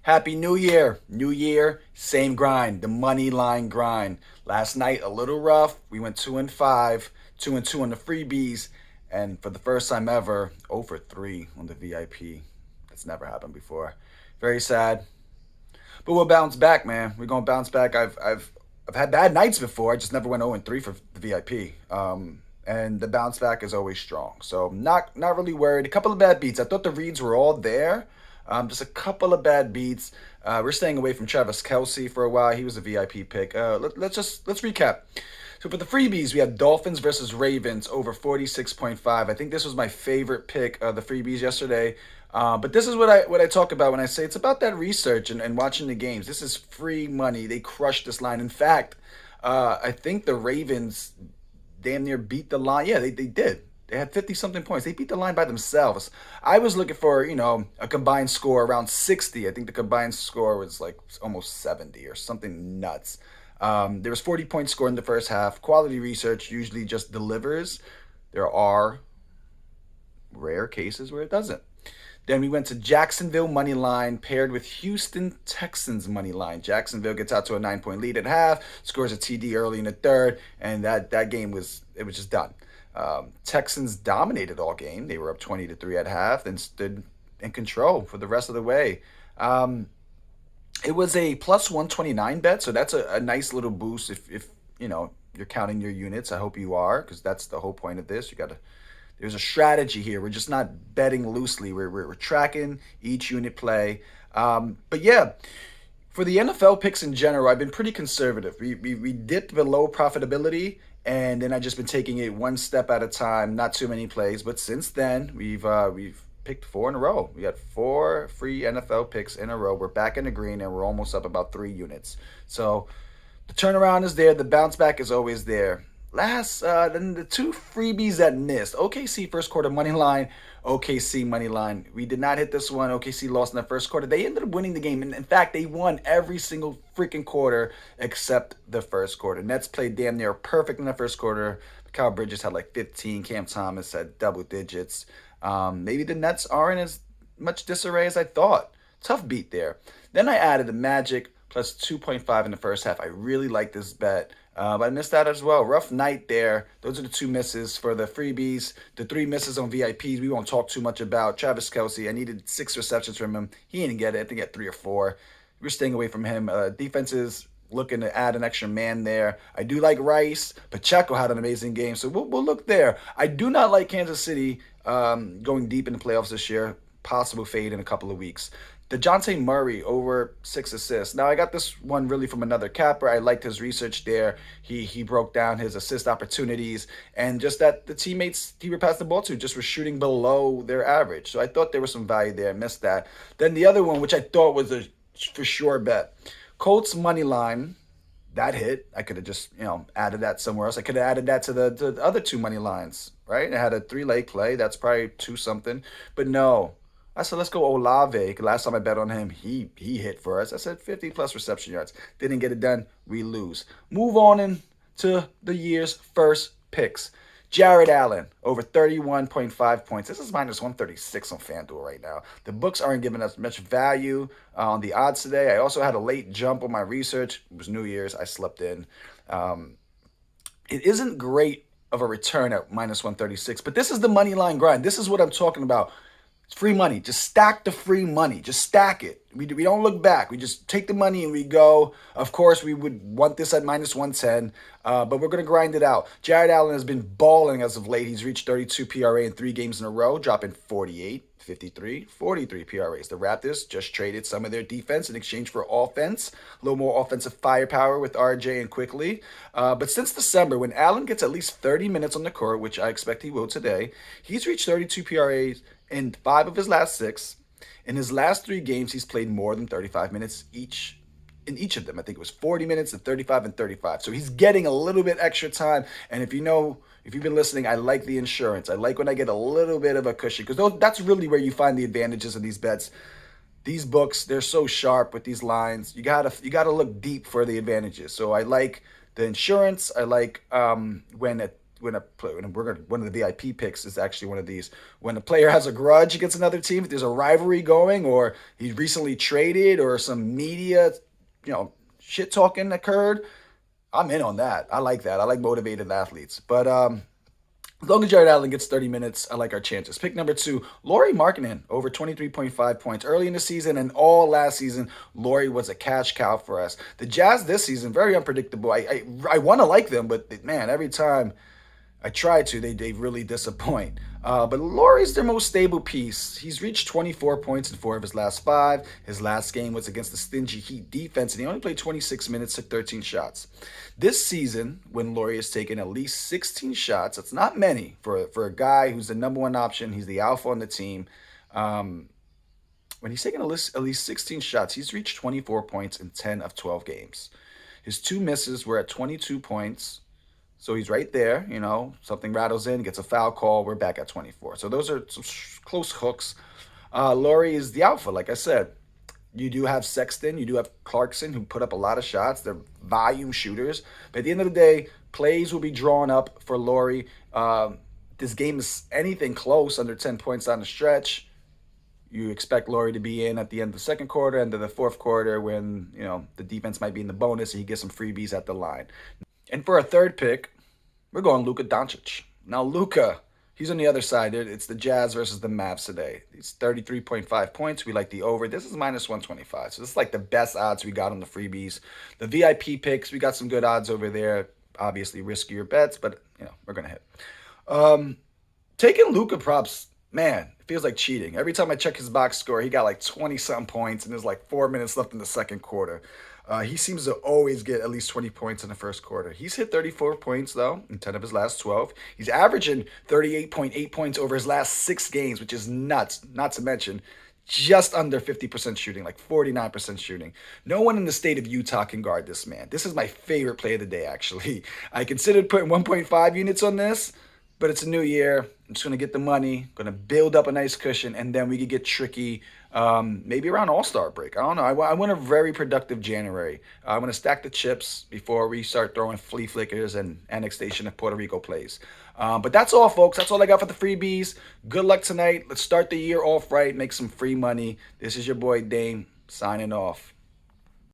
Happy New Year. New Year, same grind, the money line grind. Last night, a little rough. We went 2-5, 2-2 on the freebies, and for the first time ever, 0 for 3 on the VIP. That's never happened before. Very sad. But we'll bounce back, man. We're gonna bounce back. I've had bad nights before. I just never went 0-3 for the VIP. And the bounce back is always strong. So not really worried. A couple of bad beats. I thought the reads were all there. Just a couple of bad beats. We're staying away from Travis Kelsey for a while. He was a VIP pick. Let's recap. So for the freebies, we had Dolphins versus Ravens over 46.5. I think this was my favorite pick of the freebies yesterday. But this is what I talk about when I say it's about that research and watching the games. This is free money. They crushed this line. In fact, I think the Ravens damn near beat the line. Yeah, they did. They had 50 something points. They beat the line by themselves. I was looking for, a combined score around 60. I think the combined score was like almost 70 or something nuts. There was 40 points scored in the first half. Quality research usually just delivers. There are rare cases where it doesn't. Then we went to Jacksonville money line paired with Houston Texans money line. Jacksonville gets out to a 9-point lead at half, scores a TD early in the third, and that game was just done. Texans dominated all game. They were up 20-3 at half, and stood in control for the rest of the way. It was a plus 129 bet, so that's a nice little boost if you're counting your units. I hope you are, because that's the whole point of this. There's a strategy here. We're just not betting loosely. We're tracking each unit play. But yeah, for the NFL picks in general, I've been pretty conservative. We dipped below profitability, and then I've just been taking it one step at a time. Not too many plays, but since then we've picked 4 in a row. We got 4 free NFL picks in a row. We're back in the green, and we're almost up about 3 units. So the turnaround is there. The bounce back is always there. Then the 2 freebies that missed. OKC first quarter money line, OKC money line. We did not hit this one. OKC lost in the first quarter. They ended up winning the game. And in fact, they won every single freaking quarter except the first quarter. Nets played damn near perfect in the first quarter. Kyle Bridges had like 15. Cam Thomas had double digits. Maybe the Nets aren't as much disarray as I thought. Tough beat there. Then I added the Magic plus 2.5 in the first half. I really like this bet. But I missed that as well. Rough night there. Those are the 2 misses for the freebies. The 3 misses on VIPs, we won't talk too much about. Travis Kelsey, I needed 6 receptions from him. He didn't get it. I think he had 3 or 4. We're staying away from him. Defenses looking to add an extra man there. I do like Rice. Pacheco had an amazing game, so we'll look there. I do not like Kansas City going deep in the playoffs this year. Possible fade in a couple of weeks. DeJounte Murray over 6 assists. Now, I got this one really from another capper. I liked his research there. He broke down his assist opportunities, and just that the teammates he would pass the ball to just were shooting below their average. So I thought there was some value there. I missed that. Then the other one, which I thought was a for sure bet, Colts money line. That hit. I could have just added that somewhere else. I could have added that to the other 2 money lines, right? I had a 3-leg play. That's probably 2 something, but no. I said, let's go Olave. Last time I bet on him, he hit for us. I said 50 plus reception yards. Didn't get it done. We lose. Move on into the year's first picks. Jared Allen, over 31.5 points. This is minus 136 on FanDuel right now. The books aren't giving us much value on the odds today. I also had a late jump on my research. It was New Year's. I slept in. It isn't great of a return at minus 136, but this is the money line grind. This is what I'm talking about. It's free money. Just stack the free money. Just stack it. We don't look back. We just take the money and we go. Of course, we would want this at minus 110, but we're going to grind it out. Jared Allen has been balling as of late. He's reached 32 PRA in 3 games in a row, dropping 48, 53, 43 PRAs. The Raptors just traded some of their defense in exchange for offense, a little more offensive firepower with RJ and Quickly. But since December, when Allen gets at least 30 minutes on the court, which I expect he will today, he's reached 32 PRAs in 5 of his last 6. In his last 3 games, he's played more than 35 minutes each. In each of them, I think it was 40 minutes and 35 and 35. So he's getting a little bit extra time. And if you've been listening, I like the insurance. I like when I get a little bit of a cushion, because that's really where you find the advantages of these bets. These books, they're so sharp with these lines. You gotta look deep for the advantages. So I like the insurance. I like when one of the VIP picks is actually one of these. When a player has a grudge against another team, if there's a rivalry going, or he's recently traded, or some media, shit talking occurred, I'm in on that. I like that. I like motivated athletes. But as long as Jared Allen gets 30 minutes, I like our chances. Pick number 2, Lauri Markkanen, over 23.5 points. Early in the season and all last season, Lauri was a cash cow for us. The Jazz this season, very unpredictable. I want to like them, but man, every time I try to, they really disappoint. But Lauri's their most stable piece. He's reached 24 points in 4 of his last 5. His last game was against the stingy Heat defense, and he only played 26 minutes, took 13 shots. This season, when Lauri has taken at least 16 shots, that's not many for a guy who's the number one option. He's the alpha on the team. When he's taken at least 16 shots, he's reached 24 points in 10 of 12 games. His 2 misses were at 22 points. So he's right there, something rattles in, gets a foul call, we're back at 24. So those are some close hooks. Lauri is the alpha, like I said. You do have Sexton, you do have Clarkson, who put up a lot of shots. They're volume shooters. But at the end of the day, plays will be drawn up for Lauri. This game is anything close, under 10 points down the stretch. You expect Lauri to be in at the end of the second quarter, end of the fourth quarter, when the defense might be in the bonus and he gets some freebies at the line. And for our third pick, we're going Luka Doncic. Now, Luka, he's on the other side. It's the Jazz versus the Mavs today. He's 33.5 points. We like the over. This is minus 125. So this is like the best odds we got on the freebies. The VIP picks, we got some good odds over there. Obviously, riskier bets, but, we're going to hit. Taking Luka props, man, it feels like cheating. Every time I check his box score, he got like 20-something points, and there's like 4 minutes left in the second quarter. He seems to always get at least 20 points in the first quarter. He's hit 34 points, though, in 10 of his last 12. He's averaging 38.8 points over his last 6 games, which is nuts. Not to mention, just under 50% shooting, like 49% shooting. No one in the state of Utah can guard this man. This is my favorite play of the day, actually. I considered putting 1.5 units on this, but it's a new year. I'm just going to get the money, going to build up a nice cushion, and then we could get tricky maybe around All-Star break. I don't know. I want a very productive January. I'm going to stack the chips before we start throwing flea flickers and annexation of Puerto Rico plays. But that's all, folks. That's all I got for the freebies. Good luck tonight. Let's start the year off right, make some free money. This is your boy Dame signing off.